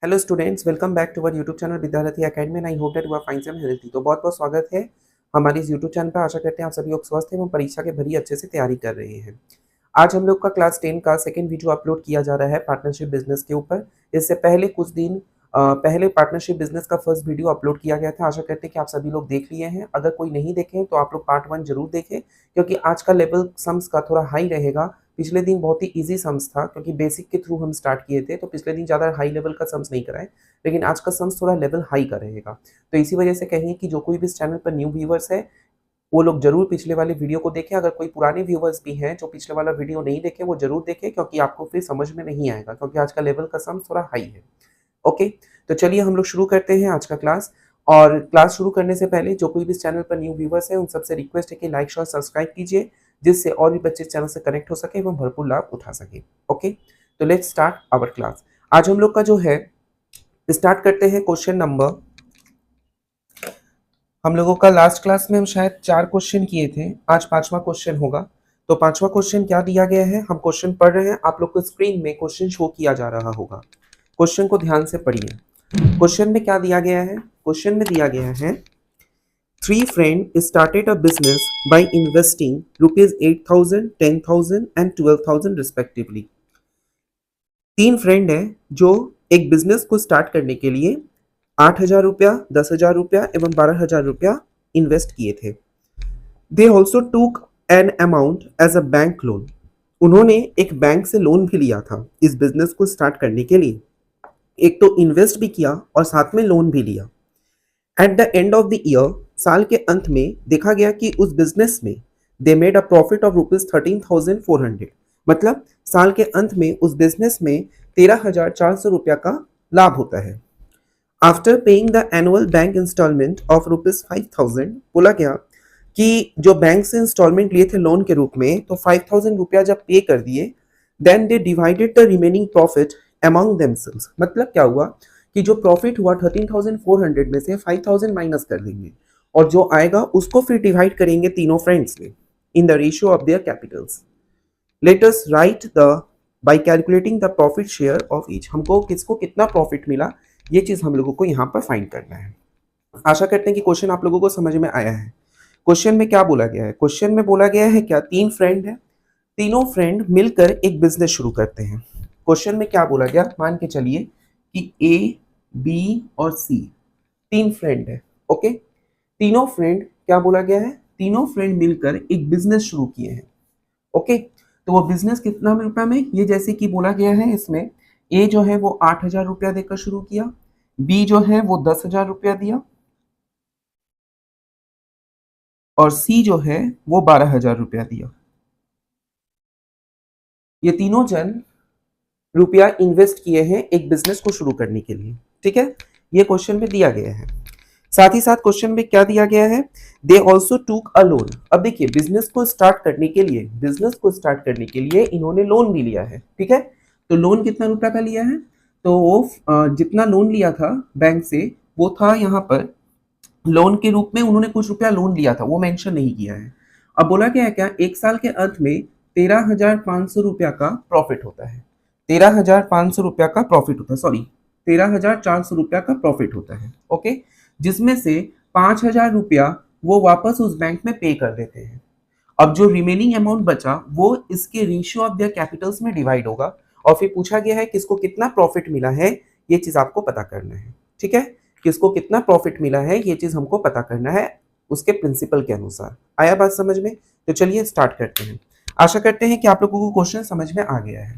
Hello students, welcome back to our YouTube channel Vidyarthi academy and I hope that you are fine and healthy. तो बहुत बहुत स्वागत है हमारे इस यूट्यूब चैनल पर। आशा करते हैं आप सभी लोग स्वस्थ एवं परीक्षा के भरी अच्छे से तैयारी कर रहे हैं। आज हम लोग का क्लास 10 का सेकंड वीडियो अपलोड किया जा रहा है पार्टनरशिप बिजनेस के ऊपर। इससे पहले कुछ दिन पहले पार्टनरशिप बिजनेस का फर्स्ट वीडियो अपलोड किया गया था। आशा करते हैं कि आप सभी लोग देख लिए हैं। अगर कोई नहीं देखे तो आप लोग पार्ट 1 जरूर देखें, क्योंकि आज का लेवल सम्स का थोड़ा हाई रहेगा। पिछले दिन बहुत ही इजी सम्स था, क्योंकि बेसिक के थ्रू हम स्टार्ट किए थे, तो पिछले दिन ज़्यादा हाई लेवल का सम्स नहीं कराए, लेकिन आज का सम्स थोड़ा लेवल हाई का रहेगा। तो इसी वजह से कहेंगे कि जो कोई भी इस चैनल पर न्यू व्यूवर्स है वो लोग जरूर पिछले वाले वीडियो को देखें। अगर कोई पुराने व्यूवर्स भी हैं जो पिछले वाला वीडियो नहीं देखे, वो जरूर देखें, क्योंकि आपको फिर समझ में नहीं आएगा, क्योंकि आज का लेवल का सम्स थोड़ा हाई है। ओके, तो चलिए हम लोग शुरू करते हैं आज का क्लास। और क्लास शुरू करने से पहले जो कोई भी इस चैनल पर न्यू व्यूवर्स हैं उन सबसे रिक्वेस्ट है कि लाइक शेयर सब्सक्राइब कीजिए, जिससे और भी बच्चे चैनल से कनेक्ट हो सके एवं भरपूर लाभ उठा सके। ओके, तो लेट्स स्टार्ट आवर क्लास। आज हम लोग का जो है स्टार्ट करते हैं क्वेश्चन नंबर। हम लोगों का लास्ट क्लास में हम शायद 4 क्वेश्चन किए थे, आज 5वां क्वेश्चन होगा। तो 5वां क्वेश्चन क्या दिया गया है, हम क्वेश्चन पढ़ रहे हैं, आप लोग को स्क्रीन में क्वेश्चन शो किया जा रहा होगा। क्वेश्चन को ध्यान से पढ़िए। क्वेश्चन में क्या दिया गया है, क्वेश्चन में दिया गया है 3 friends started a business by investing rupees 8,000, 10,000 and 12,000 respectively। 3 friend हैं जो एक बिजनेस को स्टार्ट करने के लिए 8,000 रुपया, 10,000 रुपया एवं 12,000 रुपया इन्वेस्ट किए थे। They also took an amount as a bank loan. उन्होंने एक बैंक से लोन भी लिया था इस बिजनेस को स्टार्ट करने के लिए। एक तो इन्वेस्ट भी किया और साथ में लोन भी लिया। Eight the end of the year, साल के अंत में देखा गया कि उस बिजनेस में they made a profit of rupees 13,400। मतलब साल के अंत में उस बिजनेस में 13,400 रुपया का लाभ होता है। After paying the annual bank installment of rupees 5,000, बोला गया कि जो बैंक से इंस्टॉलमेंट लिए थे लोन के रूप में, तो 5,000 रुपया जब पे कर दिए, then they divided the remaining profit among themselves. मतलब क्या हुआ कि जो प्रॉफिट हुआ 13,400 में से 5,000 माइनस कर देंगे और जो आएगा उसको फिर डिवाइड करेंगे तीनों फ्रेंड्स में इन the ratio of there Capitals. Let us right the by calculating the profit share of each. हमको किसको कितना प्रॉफिट मिला, ये चीज हम लोगों को यहाँ पर फाइंड करना है। आशा करते हैं कि क्वेश्चन आप लोगों को समझ में आया है। क्वेश्चन में क्या बोला गया है, क्वेश्चन में बोला गया है क्या 3 फ्रेंड है, तीनों फ्रेंड मिलकर एक बिजनेस शुरू करते हैं। क्वेश्चन में क्या बोला गया, मान के चलिए कि ए, बी और सी 3 फ्रेंड है। ओके, तीनों फ्रेंड, क्या बोला गया है, तीनों फ्रेंड मिलकर एक बिजनेस शुरू किए हैं। ओके, तो वो बिजनेस कितना रुपया में, ये जैसे कि बोला गया है इसमें, ए जो है वो 8,000 रुपया देकर शुरू किया, बी जो है वो 10,000 रुपया दिया और सी जो है वो 12,000 रुपया दिया। ये तीनों जन रुपया इन्वेस्ट किए हैं एक बिजनेस को शुरू करने के लिए। ठीक है, ये क्वेश्चन में दिया गया है। साथ ही साथ क्वेश्चन में क्या दिया गया है, दे ऑल्सो टूक अ लोन। अब देखिए, बिजनेस को स्टार्ट करने के लिए, बिजनेस को स्टार्ट करने के लिए इन्होंने लोन भी लिया है। ठीक है, तो लोन कितना रुपया का लिया है, तो वो जितना लोन लिया था बैंक से, वो था यहाँ पर लोन के रूप में उन्होंने कुछ रुपया लोन लिया था, वो मेंशन नहीं किया है। अब बोला क्या है, क्या एक साल के अंत में 13,500 रुपया का प्रॉफिट होता है। 13,500 रुपया का प्रॉफिट होता है, सॉरी 13,400 रुपया का प्रॉफिट होता है। ओके, जिसमें से 5,000 रुपया वो वापस उस बैंक में पे कर देते हैं। अब जो रिमेनिंग अमाउंट बचा वो इसके रेशियो ऑफ देयर कैपिटल्स में डिवाइड होगा, और फिर पूछा गया है किसको कितना प्रॉफिट मिला है, ये चीज आपको पता करना है। ठीक है, किसको कितना प्रॉफिट मिला है ये चीज हमको पता करना है उसके प्रिंसिपल के अनुसार। आया बात समझ में? तो चलिए स्टार्ट करते हैं। आशा करते हैं कि आप लोगों को क्वेश्चन समझ में आ गया है।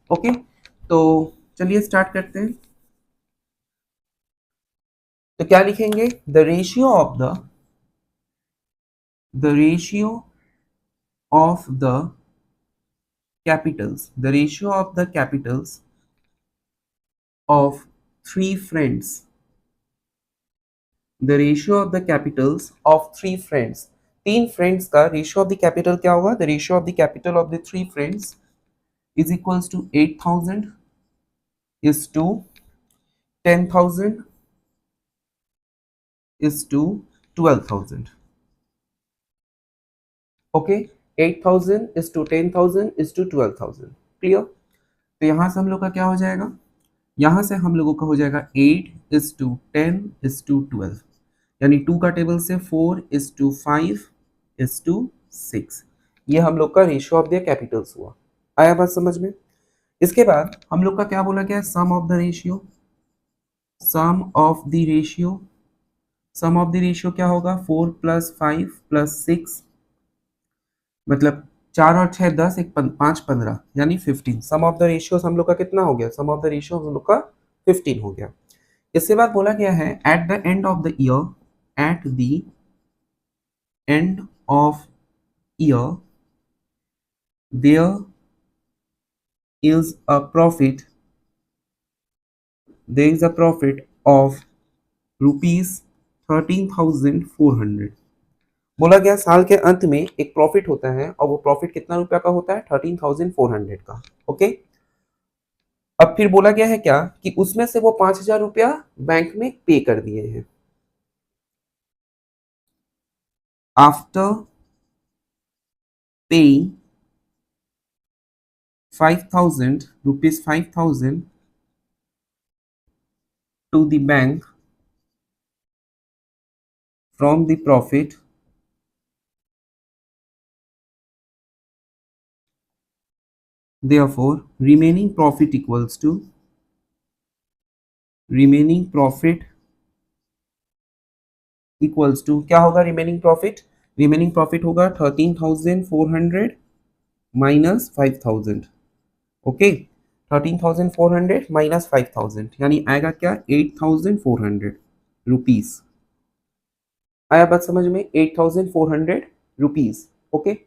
ओके, तो चलिए स्टार्ट करते हैं। तो क्या लिखेंगे, the ratio of the capitals, the ratio of the capitals of 3 friends, the ratio of the capitals of 3 friends, 3 friends का ratio of the capital क्या होगा, the ratio of the capital of the 3 friends is equals to 8,000 is to 10,000 is to 12,000। Okay, 8,000 is to 10,000 is to 12,000। Clear? तो यहां से हम लोग का क्या हो जाएगा, यहाँ से हम लोगों का हो जाएगा 8:10:12, यानी 2 का टेबल से 4:5:6। ये हम लोग का रेशियो ऑफ देयर कैपिटल्स हुआ। आया बात समझ में? इसके बाद हम लोग का क्या बोला गया है, sum of the ratio. Sum of the ratio, sum of the ratio क्या होगा, 4 + 5 + 6, मतलब 4 और 6 10, 5 15, यानी 15। सम ऑफ द रेशियोज हम लोग का कितना हो गया, सम ऑफ द रेशियो हम लोग का 15 हो गया। इसके बाद बोला गया है at the end of the year, at the end of year there is a profit, there is a profit of ₹13,400। बोला गया साल के अंत में एक प्रॉफिट होता है और वो प्रॉफिट कितना रुपया का होता है, 13,400 का। ओके, अब फिर बोला गया है क्या कि उसमें से वो 5,000 रुपया बैंक में पे कर दिए हैं। After paying 5,000 rupees, 5,000 to the bank from the profit, therefore remaining profit equals to, remaining profit equals to क्या होगा, रिमेनिंग प्रॉफिट, रिमेनिंग प्रॉफिट होगा 13,400 माइनस 5,000। ओके, 13,400 माइनस 5,000 यानी आएगा क्या, 8,400 रुपीज। आया बात समझ में, 8,400 रुपीज। ओके,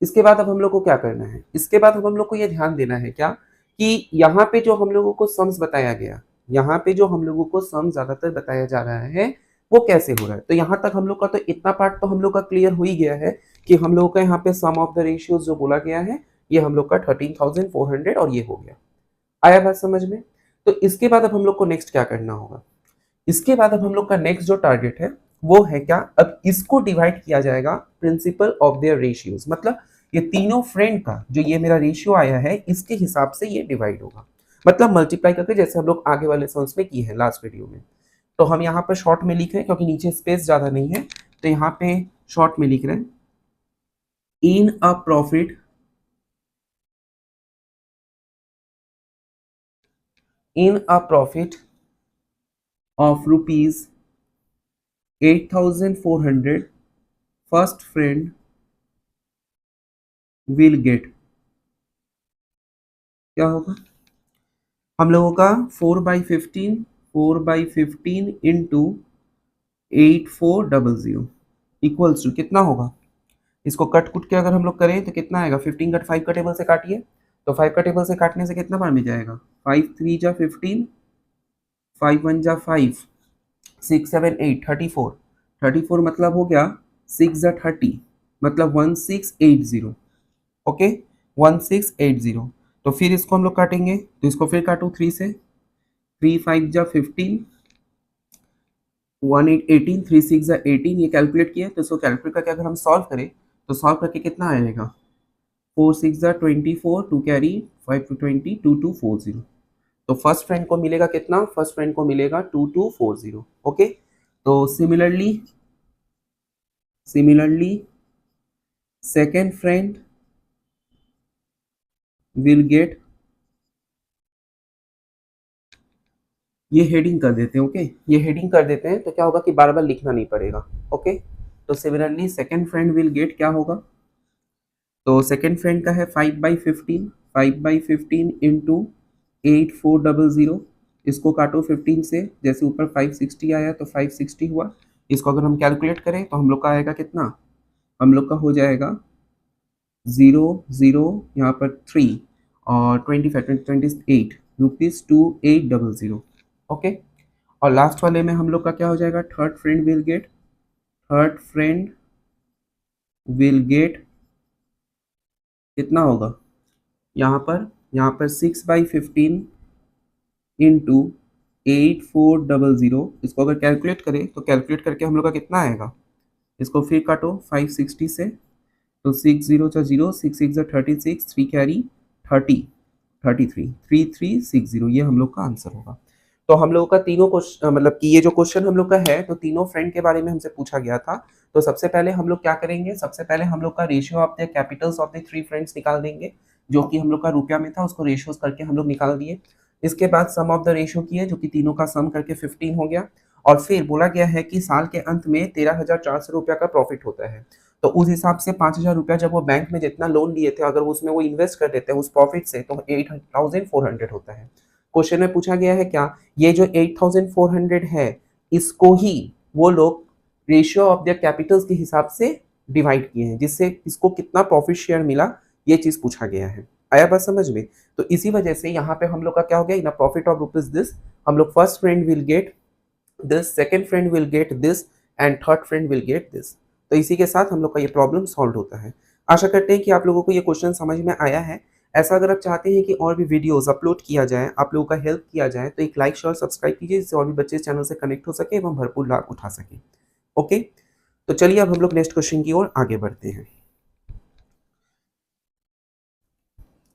इसके बाद अब हम लोग को क्या करना है, इसके बाद अब हम लोग को ये ध्यान देना है क्या कि यहाँ पे जो हम लोगों को सम्स बताया गया, यहाँ पे जो हम लोगों को सम ज्यादातर बताया जा रहा है वो कैसे हो रहा है। तो यहाँ तक हम लोग का तो इतना पार्ट तो हम लोग का क्लियर हो ही गया है कि हम लोगों का यहाँ पे सम ऑफ द रेशियोज जो बोला गया है ये हम लोग का 13,400 और ये हो गया। आया बात समझ में? तो इसके बाद अब हम लोग को नेक्स्ट क्या करना होगा, इसके बाद अब हम लोग का नेक्स्ट जो टारगेट है वो है क्या, अब इसको डिवाइड किया जाएगा प्रिंसिपल ऑफ देयर रेशियोज, मतलब ये तीनों फ्रेंड का जो ये मेरा रेशियो आया है इसके हिसाब से ये डिवाइड होगा, मतलब मल्टीप्लाई करके, जैसे हम लोग आगे वाले सम्स में किए हैं लास्ट वीडियो में। तो हम यहाँ पर शॉर्ट में लिख रहे हैं क्योंकि नीचे स्पेस ज्यादा नहीं है, तो यहाँ पे शॉर्ट में लिख रहे हैं in a profit, in a profit of ₹8,400 first friend will get, क्या होगा, हम लोगों का 4/15, 4/15 इंटू 8400 इक्वल्स टू कितना होगा, इसको कट कुट के अगर हम लोग करें तो कितना आएगा, 15 कट 5 का टेबल से काटिए, तो 5 का टेबल से काटने से कितना बार मिल जाएगा, 5 3 जा 15, 5 1 जा 5, 6 7 8 34, 34 मतलब हो गया 6 जा 30, मतलब 1680। ओके, 1680। तो फिर इसको हम लोग काटेंगे, तो इसको फिर काटो 3 से, 3 5 जा 15, 1 8 18, 3 6 जा 18, ये कैलकुलेट किया, तो इसको कैलकुलेट करके अगर हम सॉल्व करें तो सॉल्व करके कितना आएगा, 4 6 जा 24, 2 कैरी 5 to 20, 2240। तो फर्स्ट फ्रेंड को मिलेगा कितना, फर्स्ट फ्रेंड को मिलेगा 2240। ओके, तो similarly, similarly second friend will gate, ये हेडिंग कर देते हैं। ओके, ये हेडिंग कर देते हैं तो क्या होगा कि बार बार लिखना नहीं पड़ेगा। ओके, तो similarly second friend will get क्या होगा, तो सेकेंड फ्रेंड का है 5/15, 5/15 इंटू 8400, इसको काटो 15 से, जैसे ऊपर 560 आया तो 560 हुआ, इसको अगर हम कैलकुलेट करें तो हम लोग का आएगा कितना, हम लोग का हो जाएगा 0 0 यहाँ पर 3 और 28 रुपीज 2800। ओके, और लास्ट वाले में हम लोग का क्या हो जाएगा, third friend will gate, third friend will gate कितना होगा, यहाँ पर 6/15 इंटू 8400, इसको अगर कैलकुलेट करें तो कैलकुलेट करके हम लोग का कितना आएगा, इसको फिर काटो 560 से, तो 6 0 जा 0, 6 6 जा 36, 3 कैरी 30, 3360 ये हम लोग का आंसर होगा। तो हम लोगों का तीनों क्वेश्चन मतलब कि ये जो क्वेश्चन हम लोग का है तो तीनों फ्रेंड के बारे में हमसे पूछा गया था। तो सबसे पहले हम लोग क्या करेंगे, सबसे पहले हम लोग का ratio of the Capitals of the three friends निकाल देंगे, जो कि हम लोग का रुपया में था, उसको रेशियोज करके हम लोग निकाल दिए। इसके बाद सम ऑफ द रेशियो किए, जो कि तीनों का सम करके 15 हो गया। और फिर बोला गया है कि साल के अंत में 13,400 रुपया का प्रॉफिट होता है। तो उस हिसाब से 5,000 रुपया जब वो बैंक में जितना लोन लिए थे अगर उसमें वो इन्वेस्ट कर देते हैं उस प्रॉफिट से तो 8,400 होता है। क्वेश्चन में पूछा गया है क्या, ये जो 8,400 है इसको ही वो लोग रेशियो ऑफ देयर कैपिटल्स के हिसाब से डिवाइड किए हैं, जिससे इसको कितना प्रॉफिट शेयर मिला ये चीज पूछा गया है। आया बात समझ में? तो इसी वजह से यहाँ पे हम लोग का क्या हो गया, in profit of rupees this, हम लोग first friend will get this, second friend will get this and third friend will get this. तो इसी के साथ हम लोग का ये प्रॉब्लम सॉल्व होता है। आशा करते हैं कि आप लोगों को ये क्वेश्चन समझ में आया है। ऐसा अगर आप चाहते हैं कि और भी वीडियोस अपलोड किया जाए, आप लोगों का हेल्प किया जाए, तो एक लाइक शेयर सब्सक्राइब कीजिए, जिससे और भी बच्चे इस चैनल से कनेक्ट हो सके एवं भरपूर लाभ उठा सके। ओके, तो चलिए अब हम लोग नेक्स्ट क्वेश्चन की ओर आगे बढ़ते हैं।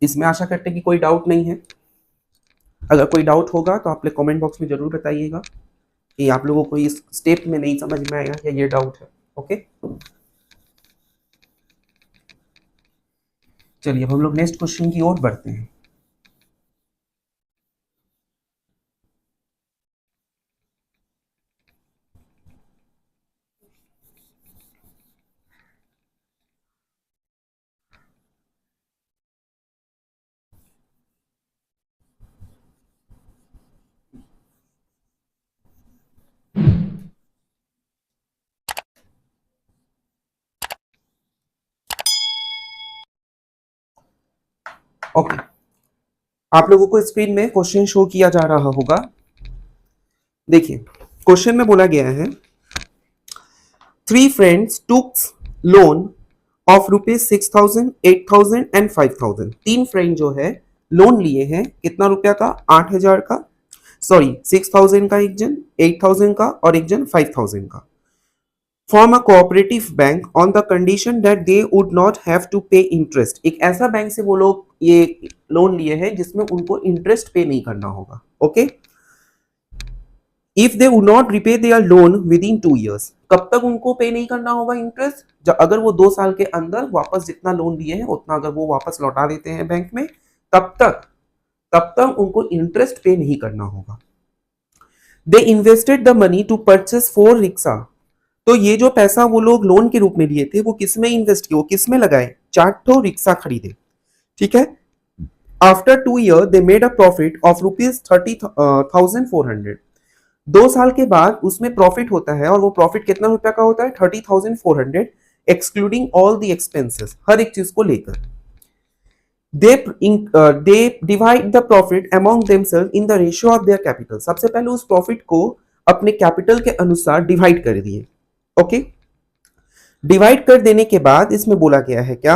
इसमें आशा करते हैं कि कोई डाउट नहीं है। अगर कोई डाउट होगा तो आप लोग कमेंट बॉक्स में जरूर बताइएगा कि आप लोगों को इस स्टेप में नहीं समझ में आया या ये डाउट है। ओके, चलिए अब हम लोग नेक्स्ट क्वेश्चन की ओर बढ़ते हैं। ओके, आप लोगों को स्क्रीन में क्वेश्चन शो किया जा रहा होगा। देखिए क्वेश्चन में बोला गया है, three friends took loan of rupees 6,000, 8,000 and 5,000। तीन फ्रेंड जो है लोन लिए हैं कितना रुपया का, 8,000 का, सॉरी 6,000 का एक जन, 8,000 का और एक जन 5,000 का। Form a cooperative bank on the condition that they would not have to pay interest. एक ऐसा बैंक से वो लोग ये लोन लिए हैं जिसमें उनको इंटरेस्ट पे नहीं करना होगा। Okay, if they would not repay there loan with in 2 years, कब तक उनको पे नहीं करना होगा इंटरेस्ट, जब अगर वो 2 साल के अंदर वापस जितना लोन दिए हैं उतना अगर वो वापस लौटा देते हैं बैंक में, तब तक उनको इंटरेस्ट पे नहीं करना होगा। They invested the money to purchase 4 rickshaw. तो ये जो पैसा वो लोग लोन के रूप में लिए थे वो किस में इन्वेस्ट किए, वो किस में लगाए, 4 रिक्शा खरीदे। ठीक है, after 2 year they made a profit of rupees 30,400। 2 साल के बाद उसमें प्रॉफिट होता है और वो प्रॉफिट कितना रुपया का होता है, 30,400 एक्सक्लूडिंग ऑल द एक्सपेंसेस, हर एक चीज को लेकर। They divide the profit among themselves in the ratio of their capital. सबसे पहले उस प्रॉफिट को अपने कैपिटल के अनुसार डिवाइड कर दिए। ओके, डिवाइड कर देने के बाद इसमें बोला गया है क्या,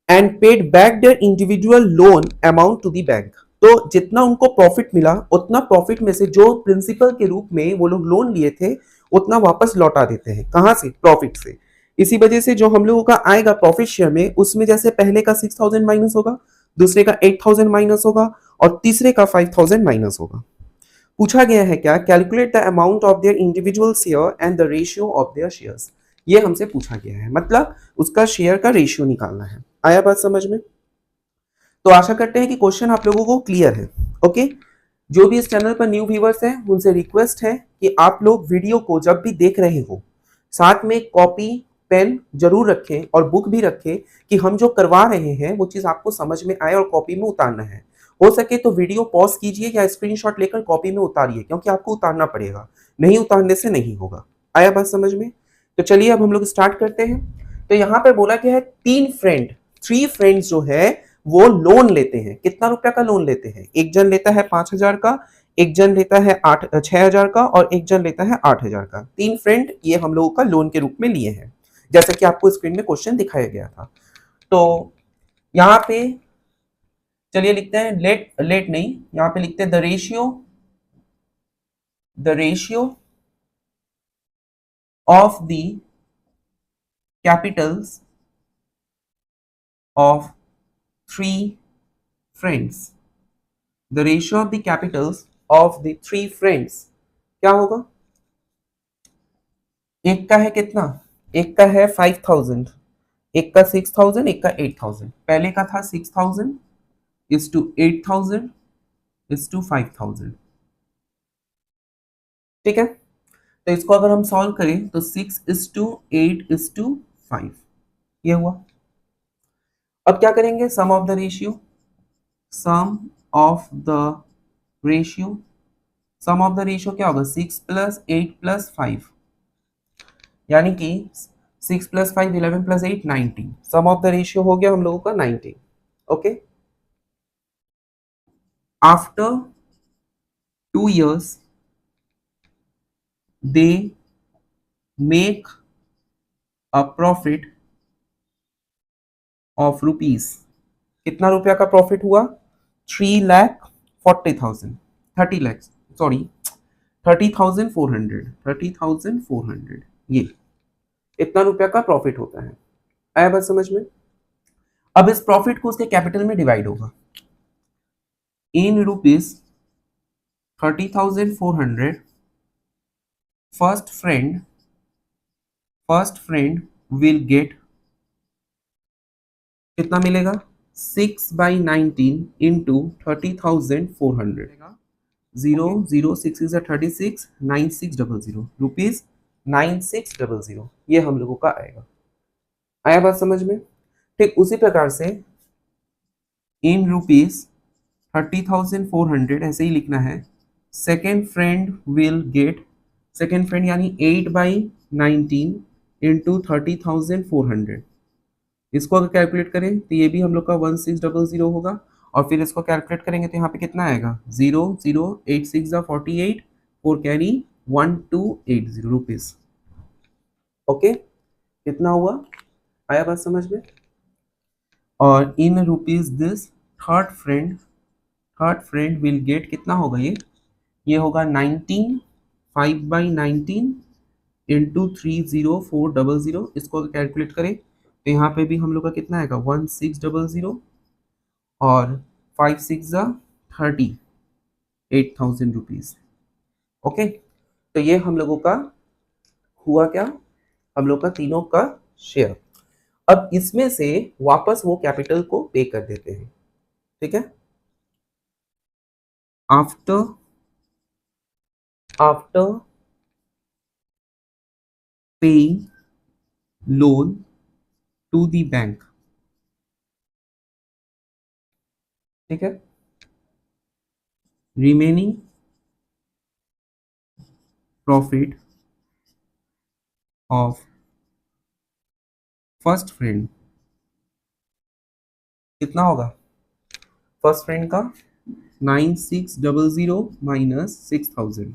and paid back their individual loan amount to the bank. तो जितना उनको प्रॉफिट मिला उतना प्रॉफिट में से जो प्रिंसिपल के रूप में वो लोग लोन लिए थे उतना वापस लौटा देते हैं। कहां से, प्रॉफिट से। इसी वजह से जो हम लोगों का आएगा प्रॉफिट शेयर में, उसमें जैसे पहले का 6,000 माइनस होगा, दूसरे का 8,000 माइनस होगा और तीसरे का 5,000 माइनस होगा। पूछा गया है क्या, calculate the amount of their individual share and the ratio of there shares. ये हमसे पूछा गया है, मतलब उसका शेयर का रेशियो निकालना है। आया बात समझ में? तो आशा करते हैं कि क्वेश्चन आप लोगों को क्लियर है। ओके, जो भी इस चैनल पर न्यू व्यूवर्स हैं उनसे रिक्वेस्ट है कि आप लोग वीडियो को जब भी देख रहे हो साथ में कॉपी पेन जरूर रखें और बुक भी रखें, कि हम जो करवा रहे हैं वो चीज आपको समझ में आए और कॉपी में उतारना है। हो सके तो वीडियो पॉज कीजिए या स्क्रीनशॉट लेकर कॉपी में उतारिए, क्योंकि आपको उतारना पड़ेगा, नहीं उतारने से नहीं होगा। आया बात समझ में? तो चलिए अब हम लोग स्टार्ट करते हैं। तो यहाँ पर बोला गया है तीन फ्रेंड, थ्री फ्रेंड्स जो है वो लोन लेते हैं। कितना रुपया का लोन लेते हैं, एक जन लेता है 5,000 का, एक जन लेता है 6,000 का और एक जन लेता है 8,000 का। तीन फ्रेंड ये हम लोगों का लोन के रूप में लिए हैं, जैसा कि आपको स्क्रीन में क्वेश्चन दिखाया गया था। तो यहाँ पे चलिए लिखते हैं, लेट लेट नहीं, यहाँ पे लिखते हैं the ratio of the Capitals of three friends, the ratio of the Capitals of the three friends क्या होगा? एक का है कितना? एक का है 5000, एक का 6000, एक का 8000। पहले का था 6000 इज टू 8000 इज टू 5000। ठीक है, तो इसको अगर हम सॉल्व करें तो 6 इज टू 8 इज टू 5, ये हुआ। अब क्या करेंगे? Sum of the ratio, sum of the ratio, sum of the ratio क्या होगा? 6 प्लस 8 प्लस 5, यानी कि 6 प्लस 5 11 प्लस 8 19। सम ऑफ द रेशियो हो गया हम लोगों का 19। Okay, after 2 years they make a profit of rupees। कितना रुपया का प्रॉफिट हुआ? 3,40,000, 30 लाख, सॉरी 30,400, 30,400, ये इतना रुपया का प्रॉफिट होता है। आया बात समझ में? अब इस प्रॉफिट को उसके कैपिटल में डिवाइड होगा। In rupees 30,400 first friend will gate, कितना मिलेगा? 6/19 इंटू 30,400, 006 is 36, 9600 रुपीज 9600, ये हम लोगों का आएगा। आया बात समझ में? ठीक उसी प्रकार से इन रुपीज 30,400 ऐसे ही लिखना है। Second friend will gate, second friend यानी 8/19 इंटू 30,400, इसको अगर कैलकुलेट करें तो ये भी हम लोग का 1600 होगा, और फिर इसको कैलकुलेट करेंगे तो यहाँ पे कितना आएगा? 0, 6 48, 4 कैरी 1280 रुपीज। ओके, कितना हुआ? आया बात समझ में? और इन rupees this third friend will gate, कितना होगा ये होगा 19, 5/19 इंटू 30400, इसको अगर कैलकुलेट करें तो यहाँ पे भी हम लोग का कितना आएगा? 1600, और 5 6 30, 8,000 रुपीज। ओके, तो ये हम लोगों का हुआ क्या? हम लोग का तीनों का शेयर। अब इसमें से वापस वो कैपिटल को पे कर देते हैं। ठीक है, after paying loan to the bank. ठीक है, remaining profit of first friend कितना होगा? फर्स्ट फ्रेंड का 9600 माइनस 6000,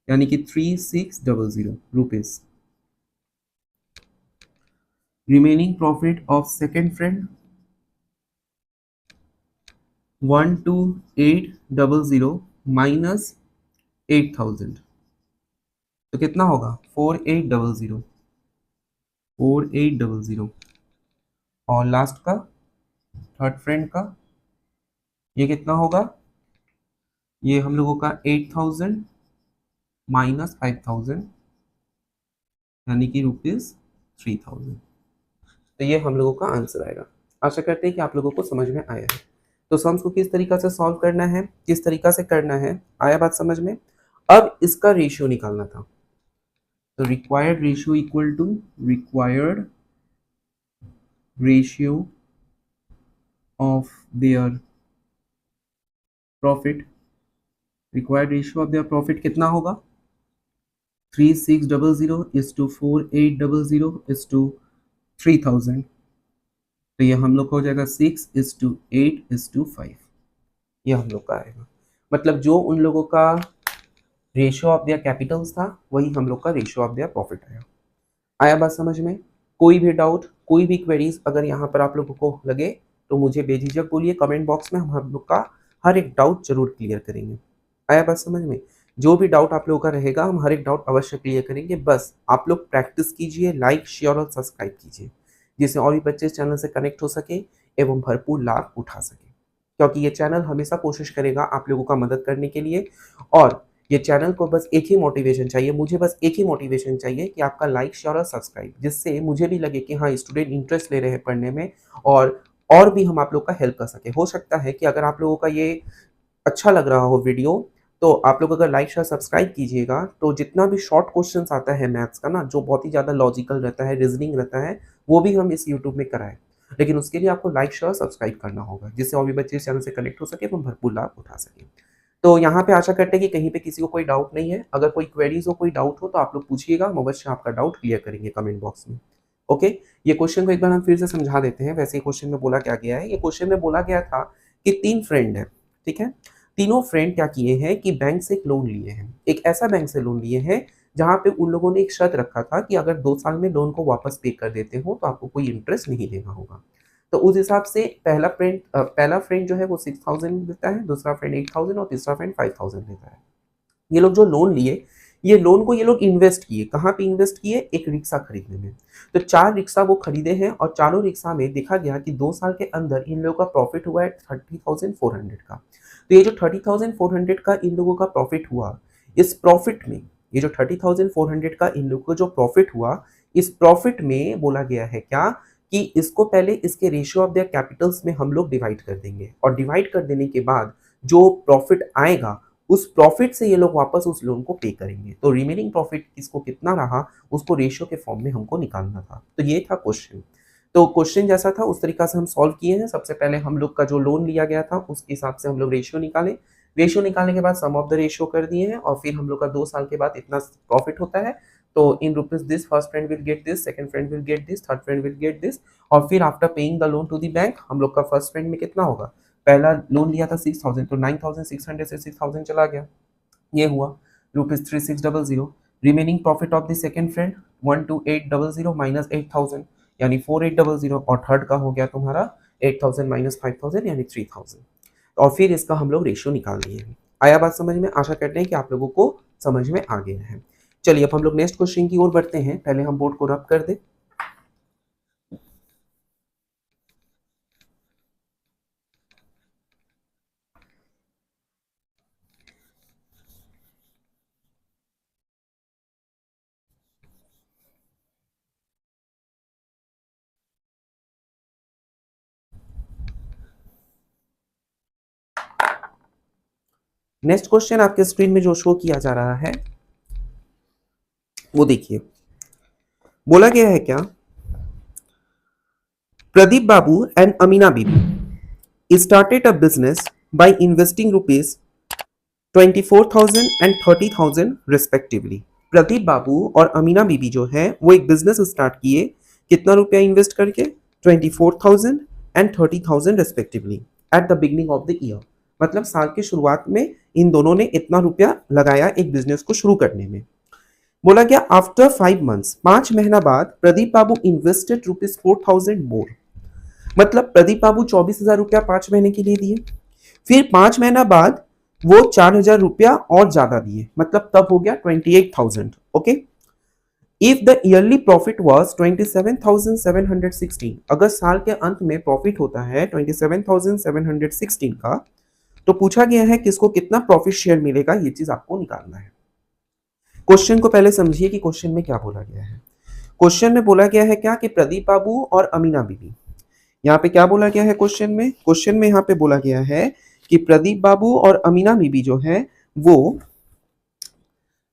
यानी कि 3600 rupees. Remaining profit of second friend 12800 minus 8000, तो कितना होगा? 4800। और लास्ट का थर्ड फ्रेंड का ये कितना होगा? ये हम लोगों का 8000 माइनस 5000, यानी कि रुपीज 3000। तो ये हम लोगों का आंसर आएगा। आशा करते हैं कि आप लोगों को समझ में आया है। तो सम्स को किस तरीका से सॉल्व करना है, किस तरीका से करना है, आया बात समझ में? अब इसका रेशियो निकालना था, तो required ratio equal to required ratio of their profit, required ratio of their profit कितना होगा? 3600 इज टू 4800 इज टू 3000, तो ये हम लोग का हो जाएगा 6:8:5, ये हम लोग का आएगा। मतलब जो उन लोगों का रेशियो ऑफ देयर कैपिटल्स था वही हम लोग का रेशियो ऑफ देयर प्रॉफिट आया। आया बात समझ में? कोई भी डाउट, कोई भी क्वेरीज अगर यहाँ पर आप लोगों को लगे तो मुझे बेझिझक बोलिए कमेंट बॉक्स में, हम लोग का हर एक डाउट जरूर क्लियर करेंगे। आया बात समझ में? जो भी डाउट आप लोगों का रहेगा हम हर एक डाउट अवश्य क्लियर करेंगे। बस आप लोग प्रैक्टिस कीजिए, लाइक शेयर और सब्सक्राइब कीजिए, जिससे और भी बच्चे इस चैनल से कनेक्ट हो सके एवं भरपूर लाभ उठा सके। क्योंकि ये चैनल हमेशा कोशिश करेगा आप लोगों का मदद करने के लिए, और ये चैनल को बस एक ही मोटिवेशन चाहिए, मुझे बस एक ही मोटिवेशन चाहिए कि आपका लाइक, शेयर और सब्सक्राइब, जिससे मुझे भी लगे कि हाँ, स्टूडेंट इंटरेस्ट ले रहे हैं पढ़ने में, और भी हम आप लोग का हेल्प कर सकें। हो सकता है कि अगर आप लोगों का ये अच्छा लग रहा हो वीडियो, तो आप लोग अगर लाइक शेयर सब्सक्राइब कीजिएगा, तो जितना भी शॉर्ट क्वेश्चंस आता है मैथ्स का ना, जो बहुत ही ज़्यादा लॉजिकल रहता है, रीजनिंग रहता है, वो भी हम इस यूट्यूब में कराएं। लेकिन उसके लिए आपको लाइक शेयर सब्सक्राइब करना होगा, जिससे और भी बच्चे इस चैनल से कनेक्ट हो सके और भरपूर लाभ उठा सकें। तो यहाँ पे आशा करते हैं कि कहीं पे किसी को कोई डाउट नहीं है। अगर कोई क्वेरीज हो, कोई डाउट हो, तो आप लोग पूछिएगा, हम अवश्य आपका डाउट क्लियर करेंगे कमेंट बॉक्स में। ओके, ये क्वेश्चन को एक बार हम फिर से समझा देते हैं। वैसे ही क्वेश्चन में बोला क्या गया है, ये क्वेश्चन में बोला गया था कि 3 फ्रेंड है, ठीक है। तीनों फ्रेंड क्या किए हैं कि बैंक से एक लोन लिए हैं। एक ऐसा बैंक से लोन लिए हैं जहाँ पे उन लोगों ने एक शर्त रखा था कि अगर 2 साल में लोन को वापस पे कर देते हो तो आपको कोई इंटरेस्ट नहीं देना होगा। तो उस हिसाब से पहला फ्रेंड जो है वो 6000 देता है, दूसरा फ्रेंड 8000 और तीसरा फ्रेंड 5000 देता है। ये लोग जो लोन लिए, ये लोन को ये लोग इन्वेस्ट किए। कहाँ पे इन्वेस्ट किए? एक रिक्शा खरीदने में। तो 4 रिक्शा वो खरीदे हैं और चारों रिक्शा में देखा गया कि 2 साल के अंदर इन लोगों का प्रॉफिट हुआ है 30,400 का। तो ये जो 30,400 का इन लोगों का प्रॉफिट हुआ, इस प्रॉफिट में ये जो 30,400 का इन लोगों को जो प्रॉफिट हुआ, इस प्रॉफिट में बोला गया है क्या कि इसको पहले इसके रेशियो ऑफ देयर कैपिटल्स में हम लोग डिवाइड कर देंगे, और डिवाइड कर देने के बाद जो प्रॉफिट आएगा, उस प्रॉफिट से ये लोग वापस उस लोन को पे करेंगे। तो रिमेनिंग प्रॉफिट किसको कितना रहा, उसको रेशियो के फॉर्म में हमको निकालना था। तो ये था क्वेश्चन। तो क्वेश्चन जैसा था उस तरीका से हम सॉल्व किए हैं। सबसे पहले हम लोग का जो लोन लिया गया था उसके हिसाब से हम लोग रेशियो निकाले। रेशियो निकालने के बाद सम ऑफ द रेशियो कर दिए हैं, और फिर हम लोग का 2 साल के बाद इतना प्रॉफिट होता है। तो in rupees this first friend will get this, second friend will get this, third friend will get this. और फिर after paying the loan to the bank, हम लोग का फर्स्ट फ्रेंड में कितना होगा, पहला लोन लिया था 6000, तो 9600 से 6000 चला गया, ये हुआ ₹3600। Remaining profit of the second friend 12800 minus 8000 यानी 4800, और थर्ड का हो गया तुम्हारा 8000 माइनस 5000 यानी 3000। और फिर इसका हम लोग रेशियो निकाल दिए हैं। आया बात समझ में? आशा करते हैं कि आप लोगों को समझ में आ गया है। चलिए अब हम लोग नेक्स्ट क्वेश्चन की ओर बढ़ते हैं। पहले हम बोर्ड को रब कर दें। नेक्स्ट क्वेश्चन आपके स्क्रीन में जो शो किया जा रहा है वो देखिए। बोला गया है क्या, Pradeep Babu and Amina Bibi started a business by investing rupees 24,000 and 30,000 respectively। Pradeep बाबू और अमीना बीबी जो है वो एक बिजनेस स्टार्ट किए, कितना रुपया इन्वेस्ट करके, 24,000 and 30,000 respectively at the beginning of the year. मतलब साल की शुरुआत में इन दोनों ने इतना रुपया लगाया एक बिजनेस को शुरू करने में। बोला गया आफ्टर 5 मंथ्स, 5 महीना बाद प्रदीप बाबू इन्वेस्टेड रुपीज 4,000 मोर। मतलब प्रदीप बाबू 24,000 रुपया 5 महीने के लिए दिए, फिर 5 महीना बाद वो 4,000 रुपया और ज्यादा दिए, मतलब तब हो गया 28,000। Okay, if the yearly profit was 27,716, अगर साल के अंत में प्रॉफिट होता है 27,716 का, तो पूछा गया है कि इसको कितना प्रॉफिट शेयर मिलेगा, ये चीज आपको निकालना है। क्वेश्चन को पहले समझिए कि क्वेश्चन में क्या बोला गया है। क्वेश्चन में बोला गया है क्या कि प्रदीप बाबू और अमीना बीबी, यहाँ पे क्या बोला गया है क्वेश्चन में, क्वेश्चन में यहाँ पे बोला गया है कि प्रदीप बाबू और अमीना बीबी जो है वो,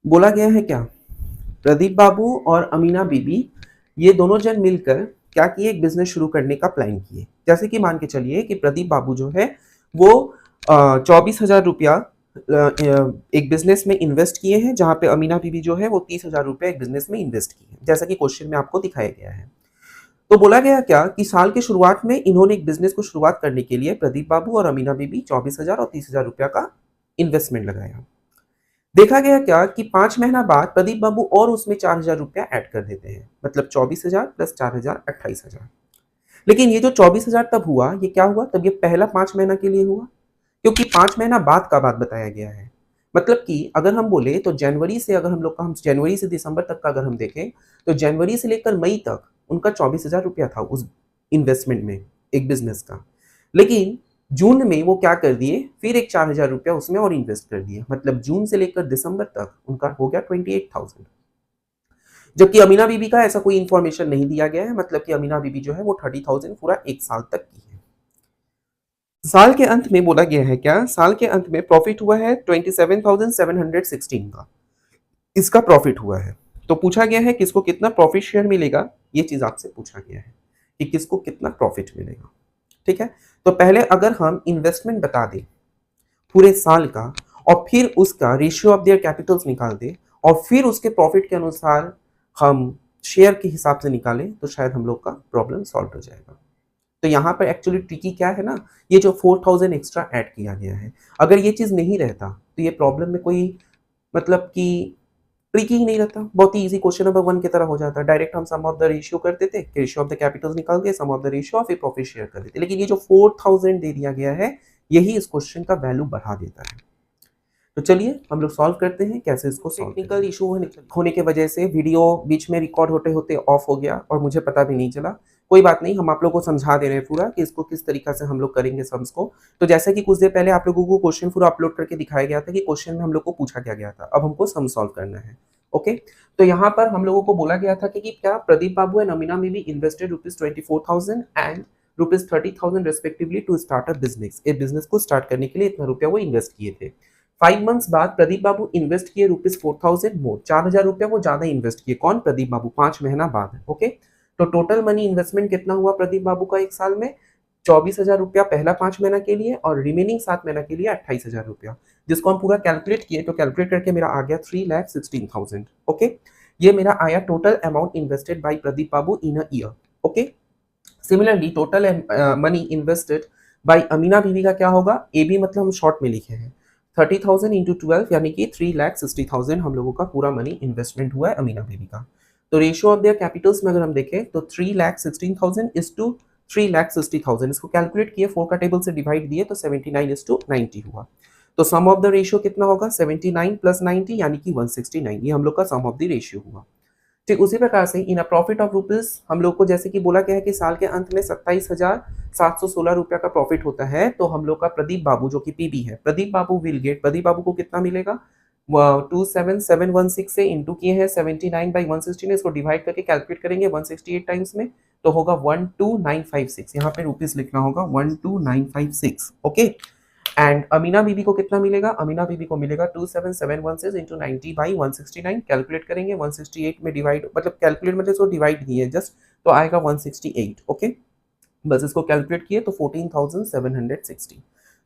बोला गया है क्या, प्रदीप बाबू और अमीना बीबी ये दोनों जन मिलकर क्या किए, एक बिजनेस शुरू करने का प्लान किए। जैसे कि मान के चलिए कि प्रदीप बाबू जो है वो 24,000 रुपया एक बिजनेस में इन्वेस्ट किए हैं, जहां पे अमीना बीबी जो है वो 30,000 रुपया एक बिजनेस में इन्वेस्ट किए हैं, जैसा कि क्वेश्चन में आपको दिखाया गया है। तो बोला गया क्या कि साल के शुरुआत में इन्होंने एक बिजनेस को शुरुआत करने के लिए प्रदीप बाबू और अमीना बीबी 24,000 और 30,000 रुपया का इन्वेस्टमेंट लगाया। देखा गया क्या कि 5 महीना बाद प्रदीप बाबू और उसमें 4,000 रुपया ऐड कर देते हैं, मतलब 24,000 प्लस 4,000 28,000। लेकिन ये जो 24,000 तब हुआ, ये क्या हुआ, तब ये पहला 5 महीना के लिए हुआ, क्योंकि 5 महीना बाद का बात बताया गया है। मतलब कि अगर हम बोले तो जनवरी से, अगर हम लोग का, हम जनवरी से दिसंबर तक का अगर हम देखें, तो जनवरी से लेकर मई तक उनका 24,000 रुपया था उस इन्वेस्टमेंट में, एक बिजनेस का। लेकिन जून में वो क्या कर दिए, फिर एक 4000 रुपया उसमें और इन्वेस्ट कर दिए, मतलब जून से लेकर दिसंबर तक उनका हो गया 28,000। जबकि अमीना बीबी का ऐसा कोई इंफॉर्मेशन नहीं दिया गया है, मतलब कि अमीना बीबी जो है वो 30,000 पूरा एक साल तक की है। साल के अंत में बोला गया है क्या, साल के अंत में प्रॉफिट हुआ है 27,716 का, इसका प्रॉफिट हुआ है। तो पूछा गया है किसको कितना प्रॉफिट शेयर मिलेगा, ये चीज आपसे पूछा गया है कि किसको कितना प्रॉफिट मिलेगा। ठीक है, तो पहले अगर हम इन्वेस्टमेंट बता दें पूरे साल का और फिर उसका रेशियो ऑफ देयर कैपिटल्स निकाल दें और फिर उसके प्रॉफिट के अनुसार हम शेयर के हिसाब से निकालें तो शायद हम लोग का प्रॉब्लम सॉल्व हो जाएगा। तो यहाँ पर एक्चुअली ट्रिकी क्या है ना, ये जो 4000 एक्स्ट्रा ऐड किया गया है, अगर ये चीज नहीं रहता तो ये प्रॉब्लम में कोई मतलब कि ट्रिकी ही नहीं रहता, बहुत ही इजी क्वेश्चन नंबर 1 की तरह हो जाता। डायरेक्ट हम सम ऑफ द रेशियो कर देते, रेशियो ऑफ द कैपिटल्स निकाल के सम ऑफ द रेशियो और फिर प्रॉफिट शेयर कर देते, लेकिन ये जो 4000 दे दिया गया है यही इस क्वेश्चन का वैल्यू बढ़ा देता है। तो चलिए हम लोग सॉल्व करते हैं कैसे इसको सॉल्व। टेक्निकल इशू होने के वजह से वीडियो बीच में रिकॉर्ड होते होते ऑफ हो गया और मुझे पता भी नहीं चला। कोई बात नहीं, हम आप लोगों को समझा दे रहे हैं पूरा कि इसको किस तरीका से हम लोग करेंगे सम्स को। तो जैसे कि कुछ देर पहले आप लोगों को क्वेश्चन पूरा अपलोड करके दिखाया गया था कि क्वेश्चन में हम लोग को पूछा क्या गया था, अब हमको सम सॉल्व करना है। ओके, तो यहाँ पर हम लोगों को बोला गया था कि क्या Pradeep Babu and Amina Bibi invested ₹24,000 and ₹30,000 respectively to start a business. एक बिजनेस को स्टार्ट करने के लिए इतना रुपया वो इन्वेस्ट किए थे। 5 मंथ्स बाद प्रदीप बाबू इन्वेस्ट किए ₹4,000 मोर, 4,000 रुपया वो ज्यादा इन्वेस्ट किए। कौन? प्रदीप बाबू, 5 महीना बाद। ओके, तो टोटल मनी इन्वेस्टमेंट कितना हुआ प्रदीप बाबू का एक साल में? 24,000 रुपया पहला 5 महीना के लिए और रिमेनिंग 7 महीना के लिए 28,000 रुपया, जिसको हम पूरा कैलकुलेट किए तो कैलकुलेट करके मेरा आ गया 3,16,000। ओके, ये मेरा आया total amount invested bye Pradeep Babu in a year. Okay, similarly total money invested bye Amina बीवी का क्या होगा? ए बी मतलब हम शॉर्ट में लिखे हैं 30,000 इंटू 12 यानी कि 3,60,000 हम लोगों का पूरा मनी इन्वेस्टमेंट हुआ है अमीना बीवी का। तो रेशियो ऑफ देयर कैपिटल्स में अगर हम देखें तो 3,16,000 इज टू 3,60,000, इसको कैलकुलेट किए 4 का टेबल से डिवाइड दिए तो 79:90 हुआ। तो सम ऑफ द रेशियो कितना होगा? 79 प्लस 90 यानी कि 169, ये हम लोग का सम ऑफ द रेशियो हुआ। ठीक उसी प्रकार से इन अ प्रॉफिट ऑफ रुपीज हम लोग को जैसे कि बोला गया है कि साल के अंत में 27,716 रुपया का प्रॉफिट होता है, तो हम लोग का प्रदीप बाबू जो कि पीबी है, प्रदीप बाबू विल गेट, प्रदीप बाबू को कितना मिलेगा? 27,716 से इंटू किए हैं 79/116, इसको डिवाइड करके कैलकुलेट करेंगे 168 टाइम्स में तो होगा 12,956, यहाँ पे रुपीज लिखना होगा 12,956। ओके, एंड अमीना बीबी को कितना मिलेगा? अमीना बीबी को मिलेगा 27,716 इंटू 90/169, कैलकुलेट करेंगे 168 में डिवाइड, मतलब कैलकुलेट मतलब इसको डिवाइड किए जस्ट तो आएगा 168। ओके, बस इसको कैलकुलेट किए तो 14,760।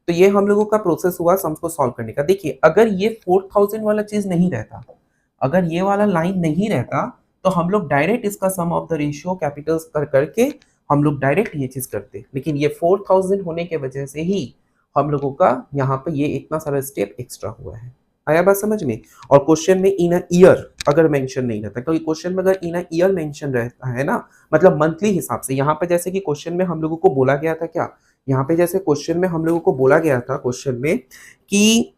तो ये हम लोगों का प्रोसेस हुआ सम्स को सॉल्व करने का। देखिए अगर ये 4,000 वाला चीज नहीं रहता, अगर ये वाला लाइन नहीं रहता तो हम लोग डायरेक्ट इसका सम ऑफ द रेशियो कैपिटल्स कर करके हम लोग डायरेक्ट ये चीज करते, लेकिन ये 4,000 होने के वजह से ही हम लोगों का यहाँ पे ये इतना सारा स्टेप एक्स्ट्रा हुआ है। आया बात समझ में? और क्वेश्चन में इन अ ईयर अगर मेंशन नहीं रहता, क्योंकि क्वेश्चन में अगर इन अ ईयर मेंशन रहता है ना, मतलब मंथली हिसाब से, यहाँ पे जैसे कि क्वेश्चन में हम लोगों को बोला गया था क्या, यहाँ पे जैसे क्वेश्चन में हम लोगों को बोला गया था क्वेश्चन में कि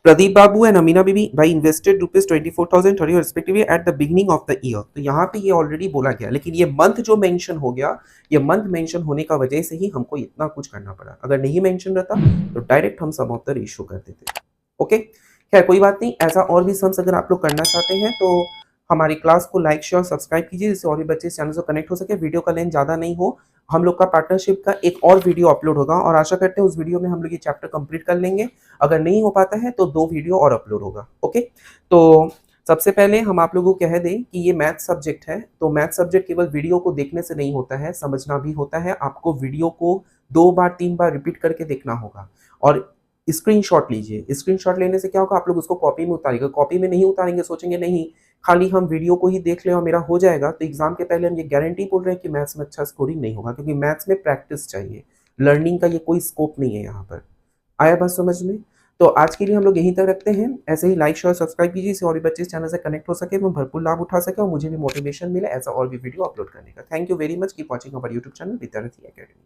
प्रदीप बाबू एंड अमीना बीबी भाई invested ₹24,030 respectively at the beginning of the year, तो यहाँ पे ये ऑलरेडी बोला गया, लेकिन ये मंथ जो मेंशन हो गया, ये मंथ मेंशन होने का वजह से ही हमको इतना कुछ करना पड़ा। अगर नहीं मेंशन रहता तो डायरेक्ट हम सम ऑफ द रेशियो कर देते। ओके, खैर कोई बात नहीं, ऐसा और भी सम्स अगर आप लोग करना चाहते हैं तो हमारी क्लास को लाइक शेयर सब्सक्राइब कीजिए, जिससे और भी बच्चे इस चैनल से कनेक्ट हो सके। वीडियो का लेंथ ज़्यादा नहीं हो, हम लोग का पार्टनरशिप का एक और वीडियो अपलोड होगा और आशा करते हैं उस वीडियो में हम लोग ये चैप्टर कंप्लीट कर लेंगे। अगर नहीं हो पाता है तो 2 वीडियो और अपलोड होगा। ओके, तो सबसे पहले हम आप लोगों को कह दें कि ये मैथ सब्जेक्ट है, तो मैथ सब्जेक्ट केवल वीडियो को देखने से नहीं होता है, समझना भी होता है। आपको वीडियो को 2 बार 3 बार रिपीट करके देखना होगा और स्क्रीनशॉट लीजिए। स्क्रीनशॉट लेने से क्या होगा, आप लोग उसको कॉपी में उतारिएगा। कॉपी में नहीं उतारेंगे, सोचेंगे नहीं खाली हम वीडियो को ही देख लें और मेरा हो जाएगा, तो एग्जाम के पहले हम ये गारंटी बोल रहे हैं कि मैथ्स में अच्छा स्कोरिंग नहीं होगा, क्योंकि मैथ्स में प्रैक्टिस चाहिए, लर्निंग का ये कोई स्कोप नहीं है यहाँ पर। आया बात समझ में? तो आज के लिए हम लोग यहीं तक रखते हैं। ऐसे ही लाइक शेयर सब्सक्राइब कीजिए, इससे और भी बच्चे इस चैनल से कनेक्ट हो सके, वो भरपूर लाभ उठा सके और मुझे भी मोटिवेशन मिले ऐसा और भी वीडियो अपलोड करने का। Thank you very much, keep watching our YouTube channel Vidyarthi academy.